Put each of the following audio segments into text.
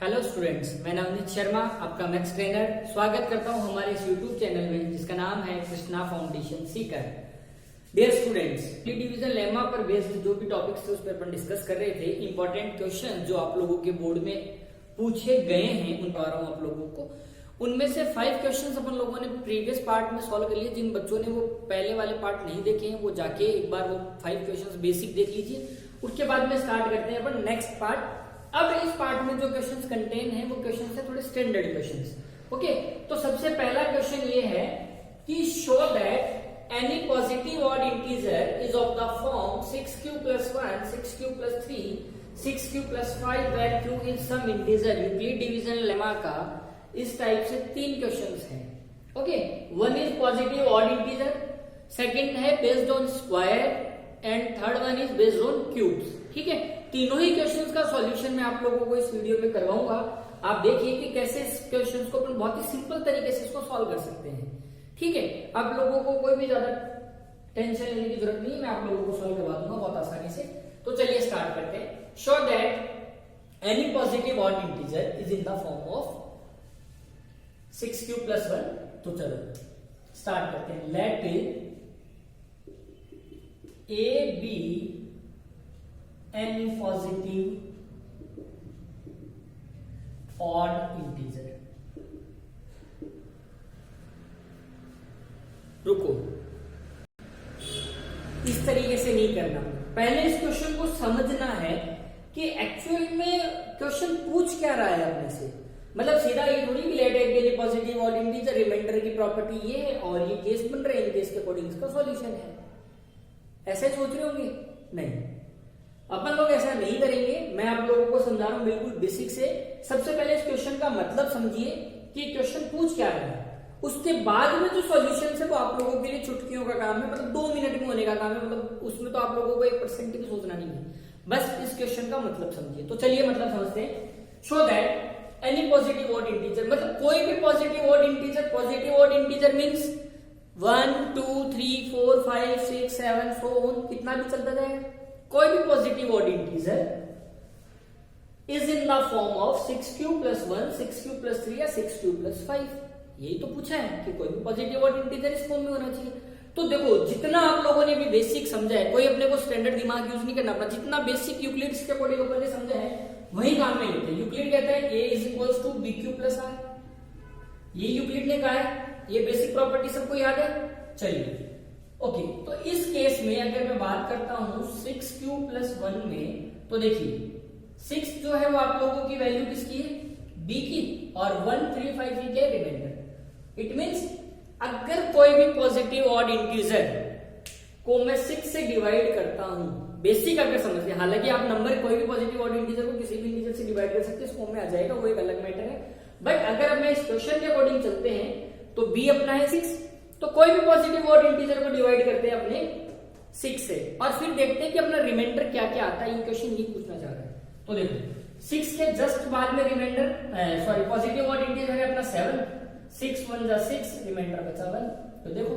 Hello students, मैं नवनीत शर्मा आपका maths trainer स्वागत करता हूं हमारे इस यूट्यूब चैनल में जिसका नाम है Krishna foundation Sikar. Dear students, division lemma पर बेस्ड जो भी टॉपिक्स थे उस पर अपन डिस्कस कर रहे थे। इंपॉर्टेंट क्वेश्चन जो आप लोगों के बोर्ड में पूछे गए हैं उन बता रहा हूं आप लोगों को। उनमें से 5 क्वेश्चंस अपन लोगों ने प्रीवियस पार्ट में सॉल्व कर लिए। जिन बच्चों ने वो पहले वाले पार्ट नहीं देखे हैं वो जाके एक बार वो 5 क्वेश्चंस बेसिक देख लीजिए। उसके बाद में स्टार्ट करते हैं अपन नेक्स्ट पार्ट। अब इस पार्ट में जो क्वेश्चंस कंटेन है वो क्वेश्चंस है थोड़े स्टैंडर्ड क्वेश्चंस। ओके, तो सबसे पहला क्वेश्चन ये है कि show that any positive odd integer is of the form 6q plus 1, 6q plus 3, 6q plus 5 where q is some integer। Euclid division lemma का इस टाइप से 3 क्वेश्चंस हैं। Okay, one is positive odd integer, second है based on square and third one is based on cubes. ठीक है, तीनों ही questions का solution मैं आप लोगों को इस वीडियो में करवाऊंगा। आप देखिए कि कैसे इस क्वेश्चंस को अपन बहुत ही सिंपल तरीके से इसको सॉल्व कर सकते हैं। ठीक है, आप लोगों को कोई भी ज्यादा टेंशन लेने की जरूरत नहीं है, मैं आप लोगों को सॉल्व करवा दूंगा बहुत आसानी से। तो चलिए स्टार्ट करते हैं। Show that any positive odd integer is in the form of 6q plus 1। तो चलो स्टार्ट करते हैं। Let a be any positive odd integer। रुको, इस तरीके से नहीं करना। पहले इस क्वेश्चन को समझना है कि एक्चुअल में क्वेश्चन पूछ क्या रहा है अपने से। मतलब सीधा ये थोड़ी कि let any positive odd integer, remainder की प्रॉपर्टी ये है और ये केस बन रहे हैं, इन केस के अकॉर्डिंग इसका सॉल्यूशन है। ऐसे सोच रहे होंगे? नहीं, अपन लोग ऐसा नहीं करेंगे। मैं आप लोगों को समझा रहा हूं बिल्कुल बेसिक से। सबसे पहले इस क्वेश्चन का मतलब समझिए कि क्वेश्चन पूछ क्या रहा है, उसके बाद में जो सॉल्यूशन है वो आप लोगों के लिए चुटकियों का काम है, मतलब 2 मिनट में होने का काम है। मतलब उसमें तो आप लोगों को 1% भी सोचना नहीं है, बस इस क्वेश्चन का मतलब समझिए। तो चलिए मतलब समझते हैं। Show that any positive odd integer, मतलब कोई भी positive odd integer. Positive odd integer means 1 2 3 4 5 6 7 so on, कितना भी चलता जाएगा। कोई भी positive odd integer is in the form of 6q plus 1, 6q plus 3 या 6q plus 5। यही तो पूछा है कि कोई भी पॉजिटिव ऑड इंटीजर इस फॉर्म में होना चाहिए। तो देखो, जितना आप लोगों ने भी बेसिक समझा है, कोई अपने को स्टैंडर्ड दिमाग यूज नहीं करना अपना। जितना बेसिक यूक्लिड के अकॉर्डिंग अपन ने समझा है वही काम में लेते हैं। यूक्लिड कहता है a is equals to bq plus r। ये यूक्लिड ने कहा है, ये बेसिक प्रॉपर्टी सबको याद है। चलिए ओके, तो इस केस में अगर मैं बात करता हूं 6q plus 1 में, तो देखिए 6 जो है वो आप लोगों की वैल्यू किसकी है? b की, और 1 3 5 की क्या रिमाइंडर। इट मींस अगर कोई भी पॉजिटिव ऑड इंटीजर को मैं 6 से डिवाइड करता हूं, बेसिक अगर समझिए, हालांकि आप नंबर कोई भी पॉजिटिव ऑड इंटीजर को किसी भी इंटीजर से डिवाइड कर सकते हैं, इस फॉर्म में आ जाएगा, वो एक अलग मैटर है। बट अगर अब मैं इस क्वेश्चन के अकॉर्डिंग चलते हैं तो b अपना है 6, तो कोई भी पॉजिटिव ऑड इंटीजर को डिवाइड करते हैं अपने 6 से, और फिर देखते हैं कि अपना रिमाइंडर क्या क्या आता है। ये क्वेश्चन ये पूछना चाह रहा है। तो देखो 6 के जस्ट बाद में remainder, sorry positive odd integer है अपना 7, 6 1 जा 6, रिमाइंडर बचा 1। तो देखो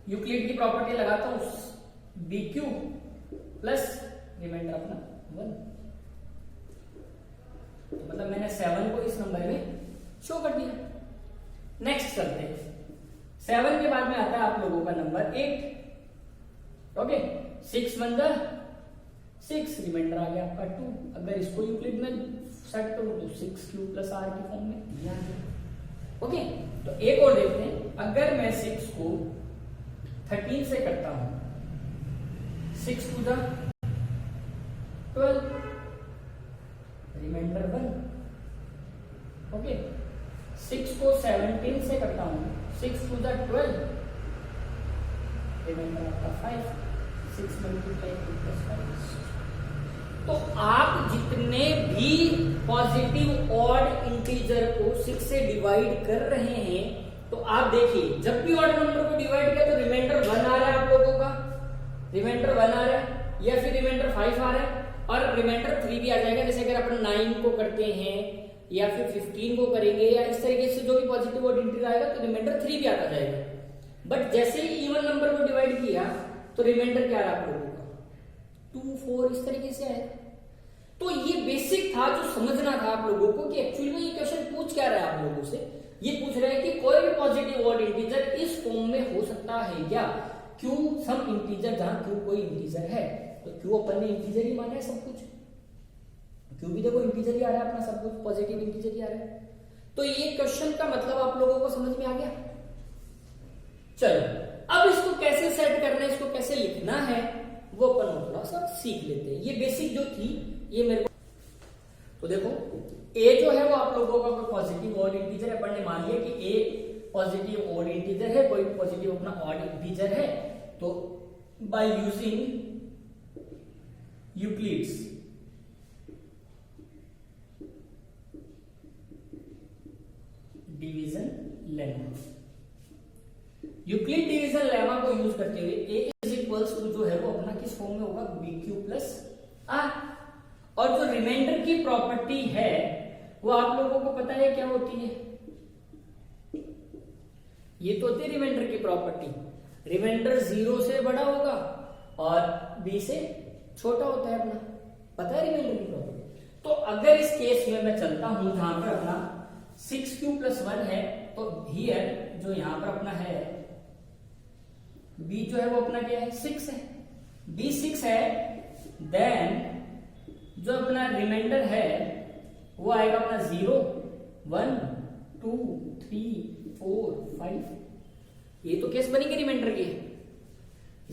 यूक्लिड की प्रॉपर्टी लगाता हूं, bq प्लस रिमाइंडर अपना 1। तो मतलब मैंने 7 को इस नंबर में शो कर दिया। नेक्स्ट चलते हैं। 7 के बाद में आता है आप लोगों का नंबर 8। ओके, 6 1 जा 6, रिमाइंडर आ गया आपका 2। अगर इसको यूक्लिड में सेट करूं तो 6q plus r की फॉर्म में ये आ गया। ओके, तो एक और देखते हैं। अगर मैं 6 को 13 से करता हूं, 6 2 जा 12, रिमाइंडर 1। ओके, 6 को 17 से करता हूं, 6 2 जा 12, रिमाइंडर आपका 5, 6 मल्टीप्लाई 2 प्लस 5। तो आप जितने भी पॉजिटिव ऑड इंटीजर को 6 से डिवाइड कर रहे हैं, तो आप देखिए जब भी ऑड नंबर को डिवाइड किया तो रिमाइंडर 1 आ रहा है आप लोगों का, रिमाइंडर 1 आ रहा है, या फिर रिमाइंडर 5 आ रहा है, और रिमाइंडर 3 भी आ जाएगा। जैसे अगर अपन 9 को करते हैं या फिर 15 को करेंगे, या इस तरीके से जो भी पॉजिटिव ऑड इंटीजर आएगा तो रिमाइंडर 3 भी आता जाएगा। बट जैसे ही इवन नंबर को डिवाइड किया तो रिमाइंडर क्या रहा आप लोगों का? 2 4 इस तरीके से आया। तो ये बेसिक था जो समझना था आप लोगों को कि एक्चुअली में ये क्वेश्चन पूछ क्या रहा है आप लोगों से। ये पूछ रहा है कि कोई भी पॉजिटिव ऑड इंटीजर इस फॉर्म में हो सकता है क्या, क्यू सम इंटीजर, जहां क्यू कोई इंटीजर है। तो क्यू अपन ने इंटीजर ही माना है सब कुछ, क्यू भी देखो इंटीजर ही आ रहा है अपना, सब कुछ पॉजिटिव इंटीजर ही आ रहा है। तो ये क्वेश्चन का मतलब आप लोगों को समझ में आ गया। चलो अब इसको कैसे सेट करना है, इसको कैसे लिखना है, वो अपन थोड़ा सा सीख लेते हैं। ये बेसिक जो थी ये मेरे को, तो देखो ए जो है वो आप लोगों का कोई पॉजिटिव ऑड इंटीजर है। अपन ने मान लिया कि ए पॉजिटिव ऑड इंटीजर है, कोई पॉजिटिव अपना ऑड इंटीजर है। तो by using Euclid's division lemma, Euclid division lemma को यूज करते हुए ए इज इक्वल्स टू जो है वो अपना किस फॉर्म में होगा, बी क्यू प्लस आर। और जो रिमाइंडर की प्रॉपर्टी है वो आप लोगों को पता है क्या होती है, ये तो होती है रिमाइंडर की प्रॉपर्टी। रिमाइंडर 0 से बड़ा होगा और b से छोटा होता है अपना, पता है रिमाइंडर की प्रॉपर्टी। तो अगर इस केस में मैं चलता हूं जहां पर अपना 6q + 1 है, तो हियर जो यहां पर अपना है b जो है वो अपना क्या है, 6 है, b 6 है, देन जो अपना रिमाइंडर है वो आएगा अपना 0 1 2 3 4 5। ये तो केस बनेंगे रिमाइंडर के,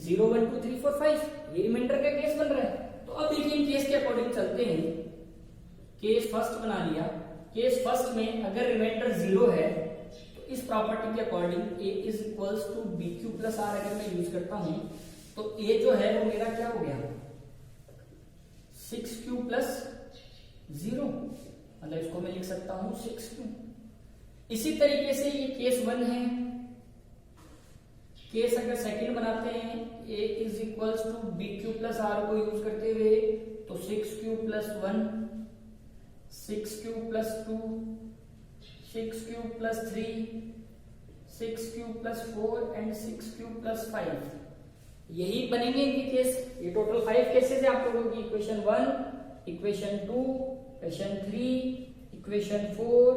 0 1 2 3 4 5 ये रिमाइंडर का केस बन रहा है। तो अब देखिए केस के अकॉर्डिंग चलते हैं। केस फर्स्ट बना लिया, केस फर्स्ट में अगर रिमाइंडर 0 है तो इस प्रॉपर्टी के according a is equals to b q plus r अगर मैं यूज करता हूं तो a जो है वो मेरा क्या हो गया, 6q + 0, मतलब इसको मैं लिख सकता हूं 6q। इसी तरीके से ये केस 1 है। केस अगर सेकंड बनाते हैं a is equals to b q plus r को यूज करते हुए, तो 6q + 1 6q + 2 6q + 3 6q + 4 and 6q + 5 यही बनेंगे इनके केस। ये टोटल 5 केसेस है आप लोगों की, इक्वेशन 1, इक्वेशन 2, इक्वेशन 3, इक्वेशन 4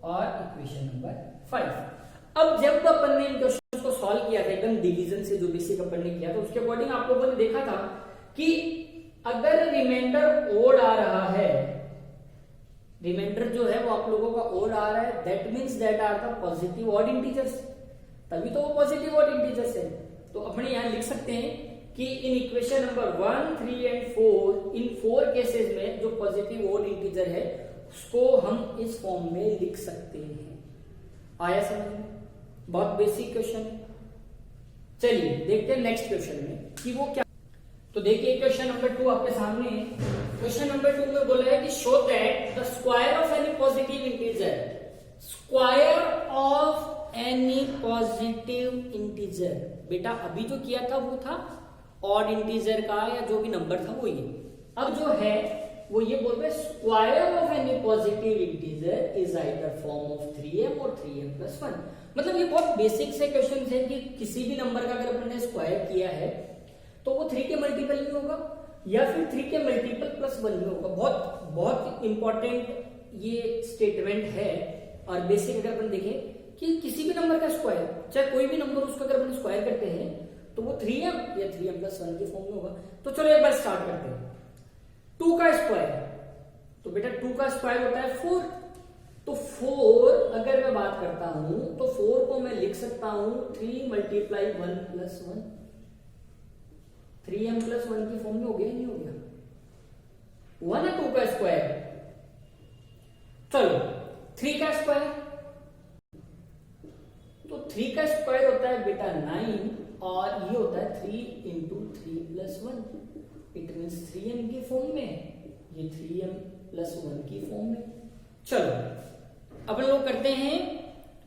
और इक्वेशन नंबर 5। अब जब अपन ने इन क्वेश्चंस को सॉल्व किया था एकदम डिवीजन से, जो बेसिक अपन ने किया था उसके अकॉर्डिंग आप लोगों ने देखा था कि अगर रिमाइंडर ओड आ रहा है, रिमाइंडर जो है वो आप लोगों का ओड आ रहा है, that means that are the positive odd integers, तभी तो वो पॉजिटिव ऑड इंटीजर्स है। तो अपने यहां लिख सकते हैं कि in equation number 1, 3 and 4, in 4 cases में जो पॉजिटिव ऑड इंटीजर है उसको हम इस फॉर्म में लिख सकते हैं। आया समझ में? बहुत बेसिक क्वेश्चन। चलिए देखते हैं नेक्स्ट क्वेश्चन में कि वो क्या। तो देखिए क्वेश्चन नंबर 2 आपके सामने है। क्वेश्चन नंबर 2 में बोला है कि show that the square of any positive integer, square of any positive integer, बेटा अभी जो किया था वो था ऑड इंटीजर का या जो भी नंबर था वो ये। अब जो है वो ये बोल रहे square of any positive integer is either form of 3m और 3m + 1। मतलब ये बहुत बेसिक से क्वेश्चन है कि किसी भी नंबर का अगर अपन ने स्क्वायर किया है तो वो 3 के मल्टीपल में होगा या फिर 3 के मल्टीपल +1 में होगा। बहुत बहुत इंपॉर्टेंट ये स्टेटमेंट है। और बेसिक अगर अपन देखें कि किसी भी नंबर का स्क्वायर, चाहे कोई भी नंबर उसका अगर अपन स्क्वायर करते हैं तो वो 3m या 3m + 1 के फॉर्म में होगा। तो चलो एक बार स्टार्ट करते हैं। 2 का स्क्वायर, तो बेटा 2 का स्क्वायर होता है 4। तो 4 अगर मैं बात करता हूं तो 4 को मैं लिख सकता हूं 3 × 1 + 1, 3m + 1 की फॉर्म में हो गया नहीं हो गया? 1 है 2 का स्क्वायर। चलो 3 का स्क्वायर, तो 3 का स्क्वायर होता है बेटा 9 और ये होता है 3 × 3 + 1, इट मींस 3m की फॉर्म में, ये 3m + 1 की फॉर्म में। चलो अब हम लोग करते हैं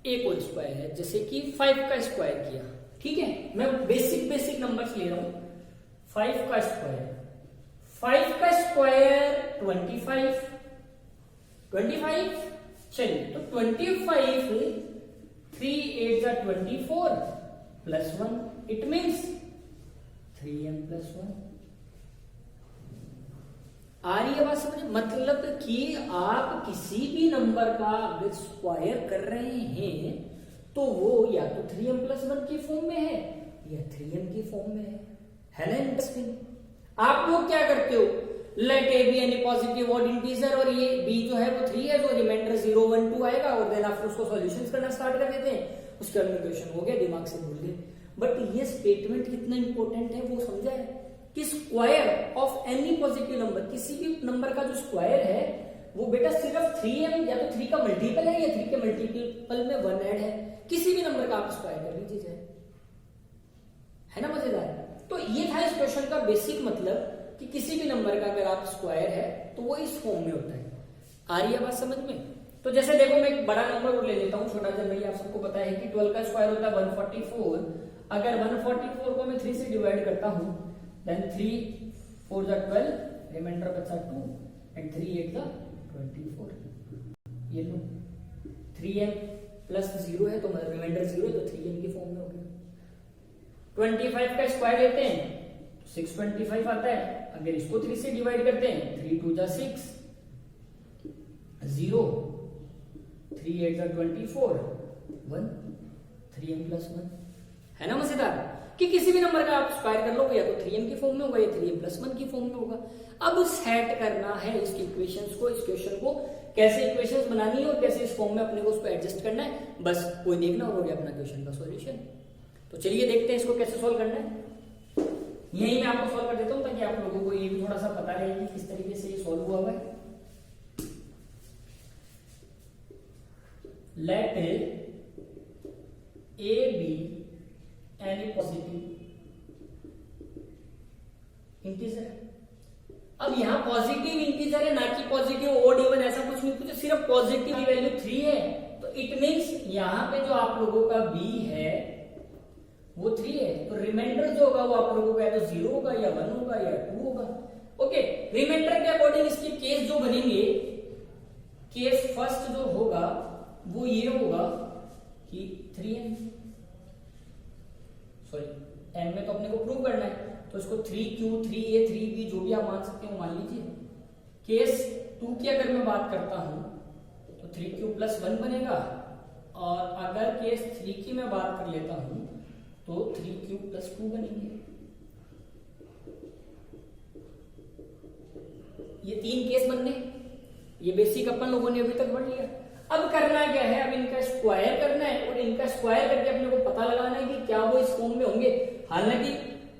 एक और स्क्वायर है, जैसे कि 5 का स्क्वायर किया। ठीक है, मैं बेसिक नंबर्स ले रहा हूं। 5 का स्क्वायर, 5 का स्क्वायर 25, 25। चलिए तो 25 3 8 = 24 + 1, इट मींस 3m + 1। आ रही है बात समझ? मतलब कि आप किसी भी नंबर का अगर स्क्वायर कर रहे हैं तो वो या तो 3m+1 की फॉर्म में है या 3m की फॉर्म में है ना? इंटरेस्टिंग। आप लोग क्या करते हो, let a be any positive odd integer और ये b जो है वो 3 है, तो रिमाइंडर 0 1 2 आएगा और देन आप उसको सॉल्यूशंस करना स्टार्ट कर देते हैं, उसके बाद में क्वेश्चन हो गया, दिमाग से भूल गए। बट ये स्टेटमेंट कितना इंपॉर्टेंट है वो समझा है कि square of any positive number, किसी भी नंबर का जो स्क्वायर है वो बेटा सिर्फ 3m या तो 3 का मल्टीपल है या 3 के मल्टीपल में 1 ऐड है, किसी भी नंबर का आप स्क्वायर कर लीजिए, है ना? मजेदार। तो ये था इस क्वेश्चन का बेसिक मतलब कि किसी भी नंबर का अगर आप स्क्वायर है तो वो इस फॉर्म में होता है। आ रही है बात समझ में? तो जैसे देखो मैं एक बड़ा नंबर ले लेता हूं, छोटा जनरली आप सबको पता है कि 12 का स्क्वायर होता है 144। अगर 144 को मैं 3 से डिवाइड करता हूं देन 3 4 जा 12, रिमाइंडर बचा 2 एंड 3 8 जा 24। ये लो 3m+0 है तो रिमाइंडर 0 है तो 3m की फॉर्म में हो गया। 25 का स्क्वायर लेते हैं 625 आता है, अगर इसको 3 से डिवाइड करते हैं 3 2 जा 6 0 3 8 जा 24 1 3m+1, है ना? मजेदार कि किसी भी नंबर का आप स्क्वायर कर लो या तो 3m की फॉर्म में होगा या 3m+1 की फॉर्म में होगा। अब सेट करना है इसकी इक्वेशंस को, इस क्वेश्चन को कैसे इक्वेशंस बनानी है और कैसे इस फॉर्म में अपने को उसको एडजस्ट करना है, बस कोई देखना हो गया अपना क्वेश्चन का सॉल्यूशन। तो चलिए देखते हैं इसको कैसे सॉल्व करना है। यही मैं आपको सॉल्व कर देता हूं ताकि आप लोगों को ये भी थोड़ा सा पता रहे कि किस तरीके से ये सॉल्व हुआ है। Let a be any positive integer. अब यहां पॉजिटिव इंटीजर है ना कि पॉजिटिव ओड इवन ऐसा कुछ नहीं, कुछ सिर्फ पॉजिटिव की वैल्यू 3 है, तो इट मींस यहां पे जो आप लोगों का b है वो 3 है, तो रिमाइंडर जो होगा वो आप लोगों का या तो 0 होगा या 1 होगा या 2 होगा। ओके, रिमाइंडर के अकॉर्डिंग इसके केस जो बनेंगे, केस फर्स्ट जो होगा वो ये होगा कि 3m, सॉरी m में तो अपने को प्रूव करना है तो इसको 3q 3a 3b जो भी आप मान सकते हो मान लीजिए। केस 2 की अगर मैं बात करता हूं तो 3q+1 बनेगा, और अगर केस 3 की मैं बात कर लेता हूं तो 3q+2 बनेंगे। ये 3 केस बनने, ये बेसिक अपन लोगों ने अभी तक पढ़ लिया। अब करना क्या है, अब इनका स्क्वायर करना है और इनका स्क्वायर करके अपने को पता लगाना है कि क्या वो इस फॉर्म में होंगे। हालांकि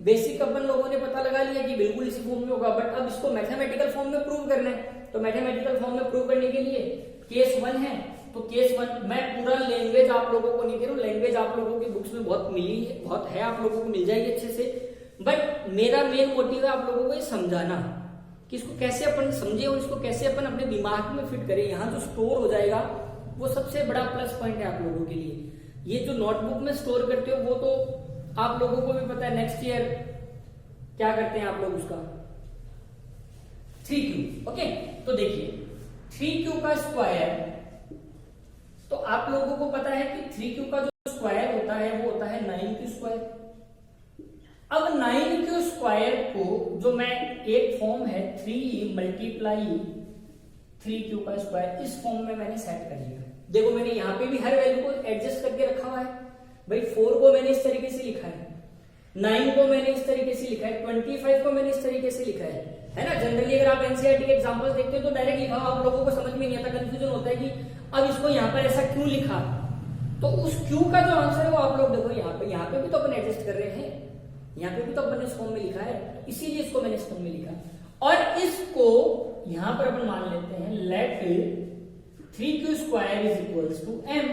बेसिक अपन लोगों ने पता लगा लिया कि बिल्कुल इसी फॉर्म में होगा, बट अब इसको मैथमेटिकल फॉर्म में प्रूव करना है। तो मैथमेटिकल फॉर्म में प्रूव करने के लिए केस 1 है, तो केस 1 मैं पूरा लैंग्वेज आप लोगों को नहीं दे रहा हूं, लैंग्वेज आप लोगों की बुक्स में बहुत मिली है, बहुत है, आप लोगों को मिल जाएगी अच्छे से। बट मेरा मेन मोटिव है आप लोगों को ये समझाना कि इसको कैसे अपन समझे और इसको कैसे अपन अपने दिमाग में फिट करें। यहाँ जो स्टोर हो जाएगा वो सबसे बड़ा प्लस पॉइंट है आप लोगों के लिए। ये जो नोटबुक में स्टोर करते हो वो तो आप लोगों को भी पता है, नेक्स्ट ईयर क्या करते हैं आप लोग उसका 3q। ओके, तो देखिए 3q का स्क्वायर, तो आप लोगों को पता है कि 3q का जो स्क्वायर होता है वो होता है 9q स्क्वायर। अब 9q स्क्वायर को जो मैं एक फॉर्म है 3 मल्टीप्लाई 3q का स्क्वायर, इस फॉर्म में मैंने सेट कर लिया। देखो मैंने यहां पे भी हर वैल्यू को एडजस्ट करके रखा हुआ है भाई। 4 को मैंने इस तरीके से लिखा है, 9 को मैंने इस तरीके से लिखा है, 25 को मैंने इस तरीके से लिखा है ना। जनरली अगर आप एनसीईआरटी के एग्जांपल्स देखते हो तो डायरेक्ट लिखा हुआ आप लोगों को समझ में नहीं आता, कंफ्यूजन होता है कि अब इसको यहाँ पर ऐसा क्यों लिखा। तो उस क्यू का जो आंसर है वो आप लोग देखो यहाँ पे भी तो अपन एडजस्ट कर रहे हैं, यहाँ पे भी तो अपन इस फॉर्म में लिखा है, इसीलिए इसको मैंने इस फॉर्म में लिखा। और इसको यहां पर अपन मान लेते हैं let 3q square is equals to m,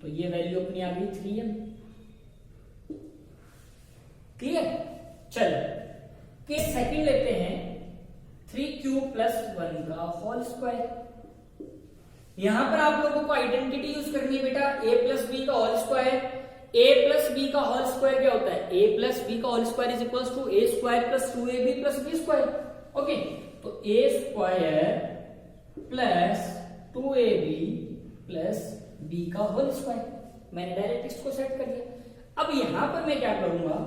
तो ये वैल्यू अपनी आ गई 3m। क्लियर? चलो केस सेकंड लेते हैं 3q+1 का होल स्क्वायर। यहां पर आप लोगों को आइडेंटिटी यूज करनी है बेटा, a+b का होल स्क्वायर। a+b का होल स्क्वायर क्या होता है, a+b का whole square is equals to a square plus 2ab+b square. Okay, तो a square plus 2ab plus b का होल स्क्वायर, मैंने डायरेक्ट इसको सेट कर दिया। अब यहां पर मैं क्या करूंगा,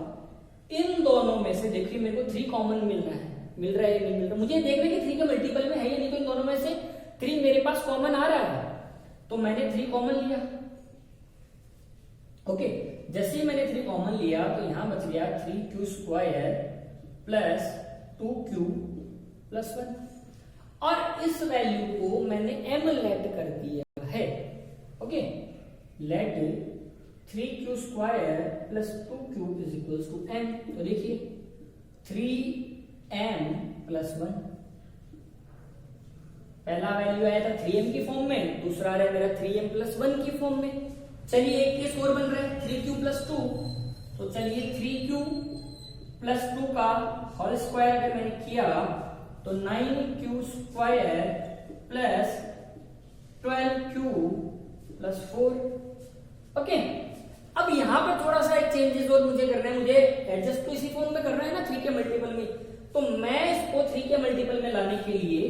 इन दोनों में से देखिए मेरे को 3 कॉमन मिलना है, मिल रहा है या नहीं मिल रहा है। मुझे देखना है कि 3 के मल्टीपल में है या नहीं, तो इन दोनों में से 3 मेरे पास कॉमन आ रहा है, तो मैंने 3 कॉमन लिया। ओके, जैसे ही मैंने 3 कॉमन लिया तो यहां बच गया 3q square plus 2q plus 1, और इस वैल्यू को मैंने m लेट कर दिया है। Okay, let 3q square plus 2q is equals to m। तो देखिए 3m प्लस 1, पहला वैल्यू आया था 3m की फॉर्म में, दूसरा आ रहा है मेरा 3m प्लस 1 की फॉर्म में। चलिए एक केस और बन रहा है 3q प्लस 2, तो चलिए 3q प्लस 2 का होल स्क्वायर अगर मैंने किया तो 9q square plus 12q plus 4। Okay, अब यहां पर थोड़ा सा एक चेंजेस और मुझे करना है, मुझे एडजस्ट तो इसी फॉर्म में करना है ना 3 के मल्टीपल में, तो मैं इसको 3 के मल्टीपल में लाने के लिए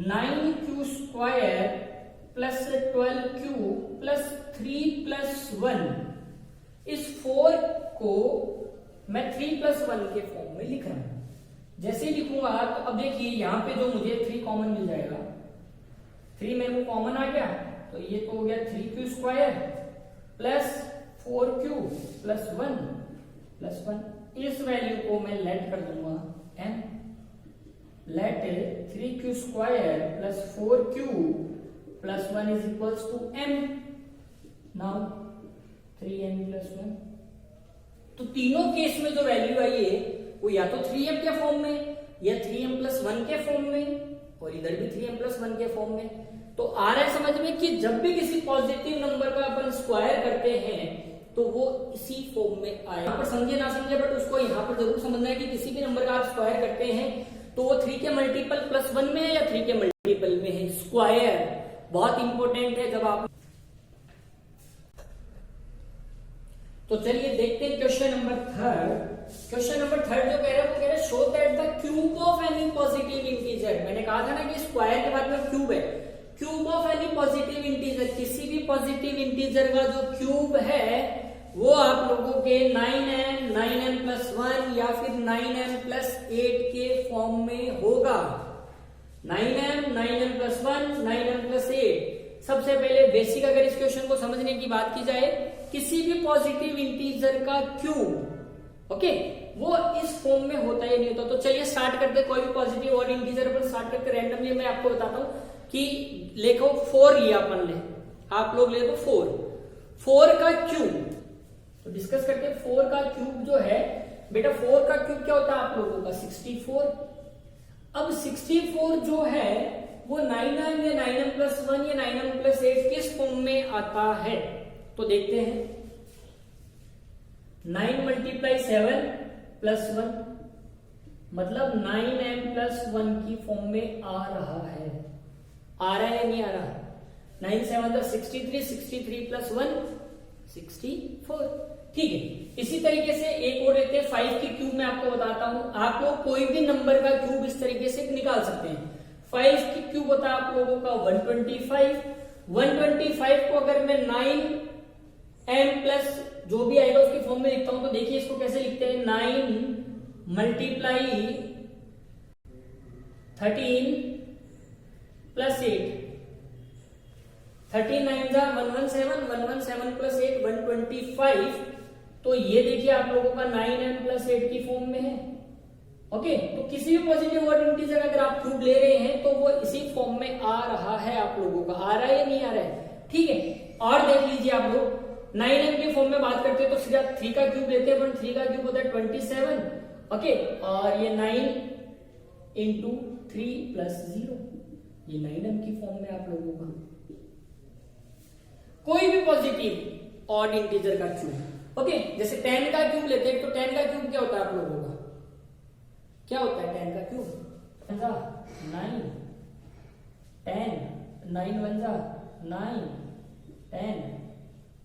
9q square plus 12q plus 3 plus 1, इस 4 को मैं 3 प्लस 1 के फॉर्म में लिख रहा हूं। जैसे लिखूंगा तो अब देखिए यहां पे जो मुझे 3 कॉमन मिल जाएगा, 3 मेरे को कॉमन आ गया, तो ये तो हो गया 3q square plus 4q plus 1 plus 1। इस वैल्यू को मैं लेट कर दूंगा m, let 3q square plus 4q plus 1 is equals to m। Now 3m plus 1, तो तीनों केस में जो वैल्यू आई है वो या तो 3m के फॉर्म में या 3m प्लस 1 के फॉर्म में, और इधर भी 3m प्लस 1 के फॉर्म में। तो आ रहा है समझ में कि जब भी किसी पॉजिटिव नंबर का अपन स्क्वायर करते हैं तो वो इसी फॉर्म में आए। यहाँ पर समझे ना समझे, बट उसको यहाँ पर जरूर समझना है कि किसी भी नंबर का आप स्क्वायर करते हैं तो वो 3 के मल्टीपल प्लस 1 में है या 3 के मल्टीपल में है। स्क्वायर बहुत इंपॉर्टेंट है जब आप, तो चलिए देखते हैं क्वेश्चन नंबर 3। क्वेश्चन नंबर 3 जो कह रहा है वो कह रहा है show that the cube of any positive integer. मैंने कहा था ना कि स्क्वायर के बाद में क्यूब है, cube of any positive integer, किसी भी पॉजिटिव इंटीजर का जो क्यूब है वो आप लोगों के 9m प्लस 1 या फिर 9m प्लस 8 के फॉर्म में होगा। 9m plus 1, 9m plus 8। सबसे पहले बेसिक अगर इस क्वेश्चन को समझने की बात की जाए, किसी भी पॉजिटिव इंटीजर का क्यूब, ओके, वो इस फॉर्म में होता है नहीं होता। तो चलिए स्टार्ट करते, कोई भी पॉजिटिव और इंटीजर पर स्टार्ट करके रैंडमली मैं आपको बताता हूं कि लेखो 4 लिया अपन ले, आप लोग ले तो 4 का क्यूब, तो डिस्कस करते हैं 4 का क्यूब जो है बेटा, 4 का क्यूब क्या होता है आप लोगों का 64। अब 64 जो है वो 9m या 9m प्लस 1 या 9m प्लस 8 किस फॉर्म में आता है, तो देखते हैं। 9 मल्टीप्लाई 7 प्लस 1 मतलब 9m प्लस 1 की फॉर्म में आ रहा है या नहीं आ रहा? 9 7 63, 63 प्लस 1 64। ठीक है, इसी तरीके से एक और रहते हैं 5 की क्यूब। मैं आपको बताता हूं, आप लोग कोई भी नंबर का क्यूब इस तरीके से निकाल सकते हैं। 5 की क्यूब होता है आप लोगों का 125। 125 को अगर मैं 9m प्लस जो भी आएगा उसकी फॉर्म में लिखता हूं, तो देखिए इसको कैसे लिखते हैं, 9 मल्टीप्लाई 13 प्लस 8, 39 जा 117, 117 प्लस 8 125। तो ये देखिए आप लोगों का 9m प्लस 8 की फॉर्म में है। ओके, तो किसी भी पॉजिटिव वर्ड इंटीजर अगर आप क्यूब ले रहे हैं तो वो इसी फॉर्म में आ रहा है आप लोगों का, आ रहा है या नहीं आ रहा है? ठीक है, और देख लीजिए आप लोग 9m की फॉर्म में बात करते हैं तो सीधा 3 का क्यूब लेते हैं, 3 का क्यूब होता है 27। ओके, और ये 9 इंटू 3 प्लस 0, ये 9m की फॉर्म में आप लोगों का कोई भी पॉजिटिव ऑड इंटीजर का क्यूब। ओके, जैसे 10 का क्यूब लेते हैं तो 10 का क्यूब क्या होता है आप लोगों का, क्या होता है 10 का क्यूब? 9, 10, 9 1 जा 9, 10,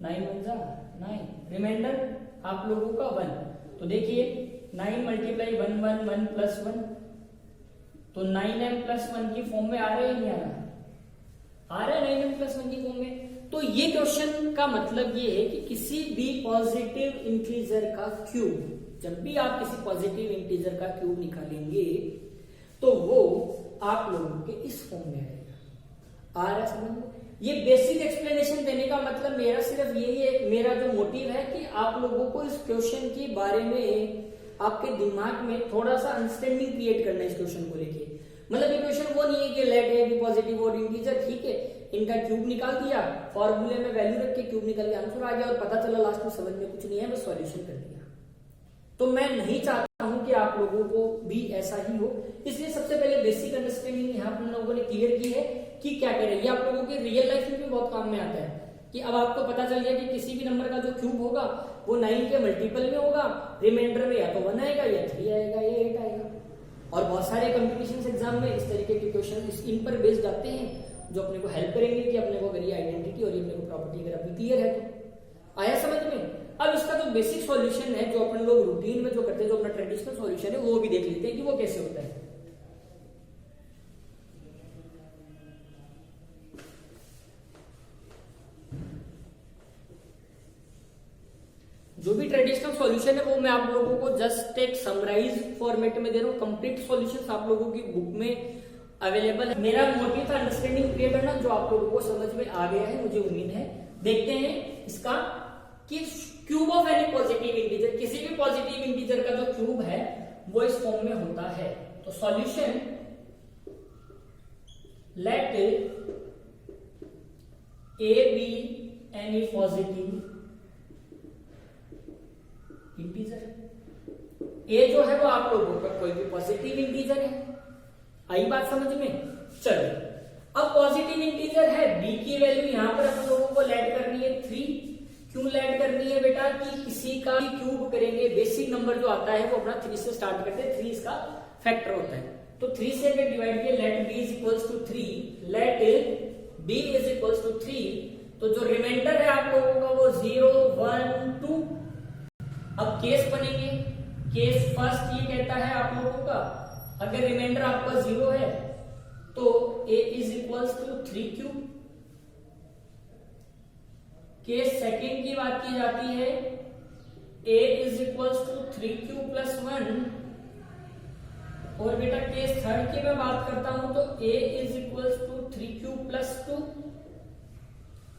9 1 जा 9, रिमाइंडर आप लोगों का 1। तो देखिए 9 मल्टीप्लाई 1 1 1 प्लस 1, तो 9m प्लस 1 की फॉर्म में आ रहा है नहीं आ रहा? आ रहा है 9m प्लस 1 की फॉर्म में। तो ये क्वेश्चन का मतलब ये है कि किसी भी पॉजिटिव इंटीजर का क्यूब, जब भी आप किसी पॉजिटिव इंटीजर का क्यूब निकालेंगे आप लोगों के इस फॉर्म में आएगा। आ रहा है समझ में? ये बेसिक एक्सप्लेनेशन देने का मतलब मेरा सिर्फ यही है, मेरा जो मोटिव है कि आप लोगों को इस क्वेश्चन के बारे में आपके दिमाग में थोड़ा सा अंडरस्टैंडिंग क्रिएट करना है इस क्वेश्चन को लेके। मतलब ये क्वेश्चन वो नहीं है कि लेट है, बी पॉजिटिव और इंटीजर, ठीक है, इनका क्यूब निकाल दिया, फॉर्मूले में वैल्यू रख के क्यूब निकाल के आंसर आ गया और पता चला लास्ट में समझ में कुछ नहीं है, बस सॉल्यूशन कर दिया। तो मैं नहीं चाहता हूं कि आप लोगों को भी ऐसा ही हो, इसलिए सबसे पहले बेसिक अंडरस्टैंडिंग यहाँ पर लोगों ने क्लियर की है कि क्या कह रहे हैं। ये आप लोगों के रियल लाइफ में भी बहुत काम में आता है कि अब आपको पता चल गया कि किसी भी नंबर का जो क्यूब होगा वो 9 के मल्टीपल में होगा, रिमाइंडर में या तो 1 आएगा या 3 आएगा या 8 आएगा। और बहुत सारे कॉम्पिटिशन एग्जाम में इस तरीके के क्वेश्चन इन पर बेस्ड आते हैं जो अपने को हेल्प करेंगे कि अपने को अगर ये आइडेंटिटी और ये अपने को प्रॉपर्टी अगर अपनी क्लियर है तो आया समझ में। अब इसका जो बेसिक सॉल्यूशन है जो अपन लोग रूटीन में जो करते हैं, जो अपना ट्रेडिशनल सॉल्यूशन है, वो भी देख लेते हैं कि वो कैसे होता है। जो भी ट्रेडिशनल सॉल्यूशन है वो मैं आप लोगों को जस्ट एक समराइज फॉर्मेट में दे रहा हूँ। कंप्लीट सॉल्यूशंस आप लोगों की बुक में अवेलेबल है। मेरा मोटिव था अंडरस्टैंडिंग क्रिएट करना, जो आप लोगों को समझ में आ गया है मुझे उम्मीद है। देखते हैं इसका कि cube of any positive integer, किसी भी पॉजिटिव इंटीजर का जो क्यूब है वो इस फॉर्म में होता है। तो solution, let a be any positive integer. A जो है वो आप लोगों का कोई भी पॉजिटिव इंटीजर है। आई बात समझ में? चलो, अब पॉजिटिव इंटीजर है, बी की वैल्यू यहां पर अपन लोगों को लेट करनी है 3। क्यों लेट करनी है बेटा? कि किसी का भी क्यूब करेंगे, बेसिक नंबर जो आता है वो अपना 3 से स्टार्ट करते हैं, 3 इसका फैक्टर होता है। तो 3 से अगर डिवाइड किया, let b is equals to 3, let b is equals to 3, तो जो रिमाइंडर है आप लोगों का वो 0 1 2। अब केस बनेंगे, केस फर्स्ट ये कहता है आप लोगों का अगर रिमाइंडर आपका 0 है तो a is equals to 3 cube. Case second की बात की जाती है, a is equals to 3 cube plus 1। और बेटा केस थर्ड की मैं बात करता हूं तो a is equals to 3 cube plus 2।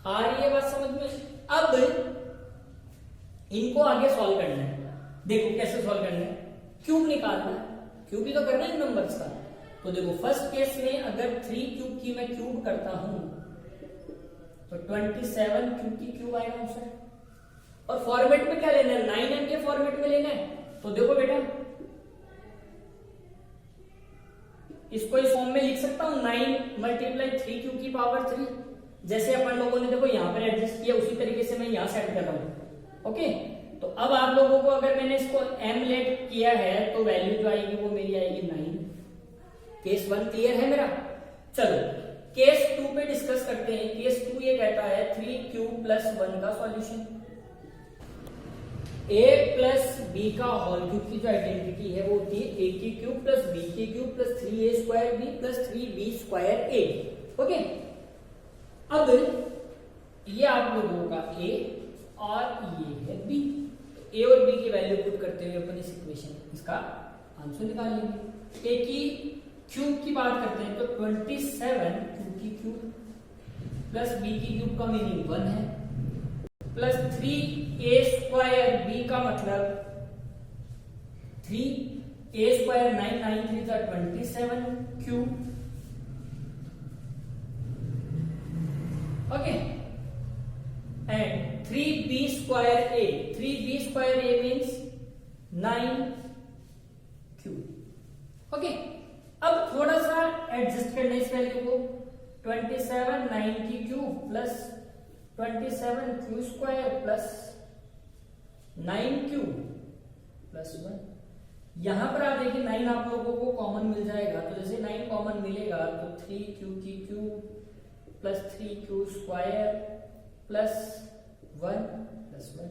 आ रही है बात समझ में? अब इनको आगे सॉल्व करना है। देखो कैसे सॉल्व करना है, क्यूब निकालना है, क्यूब ही तो करना है नंबर्स का। तो देखो फर्स्ट केस में अगर 3 क्यूब की मैं क्यूब करता हूं तो 27 क्यूब की क्यूब आएगा आंसर। और फॉर्मेट में क्या लेना है? 9m के फॉर्मेट में लेना है। तो देखो बेटा इसको इस फॉर्म में लिख सकता हूं, 9 मल्टीप्लाई 3 क्यूब की पावर 3। जैसे अपन लोगों ने देखो यहां पर एडजस्ट किया उसी तरीके से मैं यहां सेट कर रहा हूं। ओके, तो अब आप लोगों को अगर मैंने इसको m लेट किया है तो वैल्यू जो आएगी वो मेरी आएगी 9। केस 1 क्लियर है मेरा? चलो केस 2 पे डिस्कस करते हैं। केस 2 ये कहता है 3 क्यूब प्लस 1 का सॉल्यूशन। a प्लस बी का होल क्यूब की जो आइडेंटिटी है वो होती है a की क्यूब प्लस b की cube plus 3a square b plus 3b square a। Okay, अब ये आप लोगों का a और ये है b। a और b की वैल्यू पुट करते हुए अपन इस इक्वेशन इसका आंसर निकाल लेंगे। a की क्यूब की बात करते हैं तो 27 क्यूब की क्यूब प्लस b की क्यूब का मीनिंग 1 है, प्लस 3a स्क्वायर b का मतलब 3a स्क्वायर 9 9 3 का 27 cube. Okay, and 3b square a, 3b square a means 9 cube. Okay, अब थोड़ा सा एडजस्ट करना इस वैल्यू को, 27 9 की cube plus 27 Q square plus 9 cube plus 1। यहां पर आप देखिए 9 आप लोगों को कॉमन मिल जाएगा, तो जैसे 9 कॉमन मिलेगा तो 3 क्यू की cube plus 3 Q square plus 1 plus 1।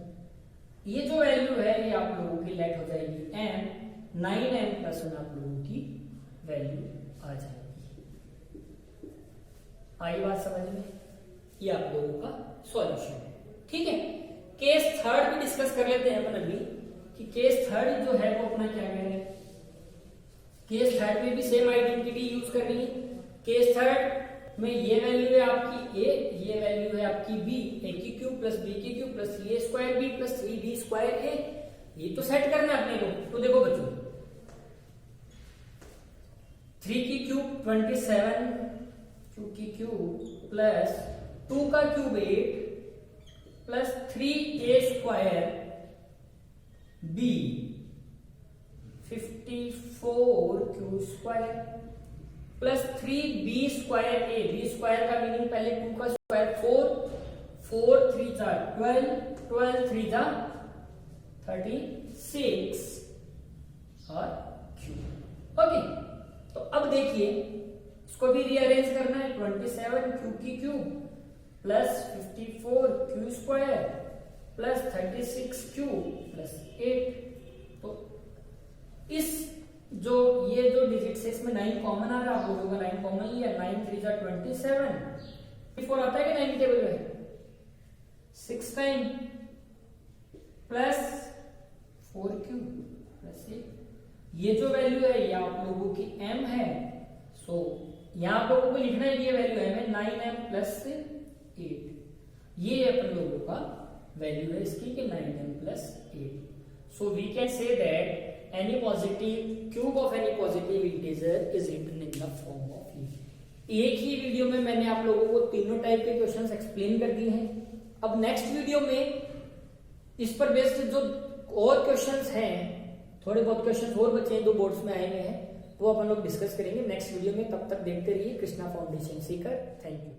ये जो वैल्यू है ये आप लोगों की लेट हो जाएगी एंड 9m प्लस 1 आप लोगों की वैल्यू आ जाएगी। आई बात समझ में? ये आप लोगों का सॉल्यूशन है। ठीक है, केस थर्ड भी डिस्कस कर लेते हैं अपन अभी कि केस थर्ड जो है वो अपना क्या कह रहे हैं। केस थर्ड में भी सेम आइडेंटिटी यूज करनी है। केस थर्ड में ये वैल्यू है आपकी ए, ये वैल्यू है आपकी बी, ए की क्यूब प्लस बी की cube plus A square B plus 3b square A. ये तो सेट करना है अपने को। तो देखो बच्चों 3 की क्यूब 27, क्यू की क्यूब प्लस 2 का cube 8 plus 3a square B 54 Q square plus 3b square A. B square का मीनिंग पहले 2 का स्क्वायर 4 3 जा 12 12 3 जा 36 और क्यू। ओके, तो अब देखिए इसको भी रीअरेंज करना है। 27 क्यू की cube plus 54 Q square plus 36 Q plus 8। तो इस जो ये जो डिजिट्स है इसमें 9 कॉमन आ रहा है, आप लोगों का 9 कॉमन लिया। 9 3 जा 27, 4 आता है कि 9 टेबल में 6 टाइम प्लस 4 क्यू प्लस 8। ये जो वैल्यू है ये आप लोगों की m है। सो यहां आप लोगों को लिखना है ये वैल्यू m है 9m प्लस 8। ये अपन लोगों का वैल्यू है इसकी कि 9m plus 8। So we can say that any positive cube of any positive integer is written in the form of e। एक ही वीडियो में मैंने आप लोगों को तीनों टाइप के क्वेश्चंस एक्सप्लेन कर दिए हैं। अब नेक्स्ट वीडियो में इस पर बेस्ड जो और क्वेश्चंस हैं, थोड़े बहुत क्वेश्चंस और बचे हैं जो बोर्ड्स में आए हुए हैं, वो अपन लोग डिस्कस करेंगे नेक्स्ट वीडियो में। तब तक देखते रहिए Krishna foundation Sikar. Thank you.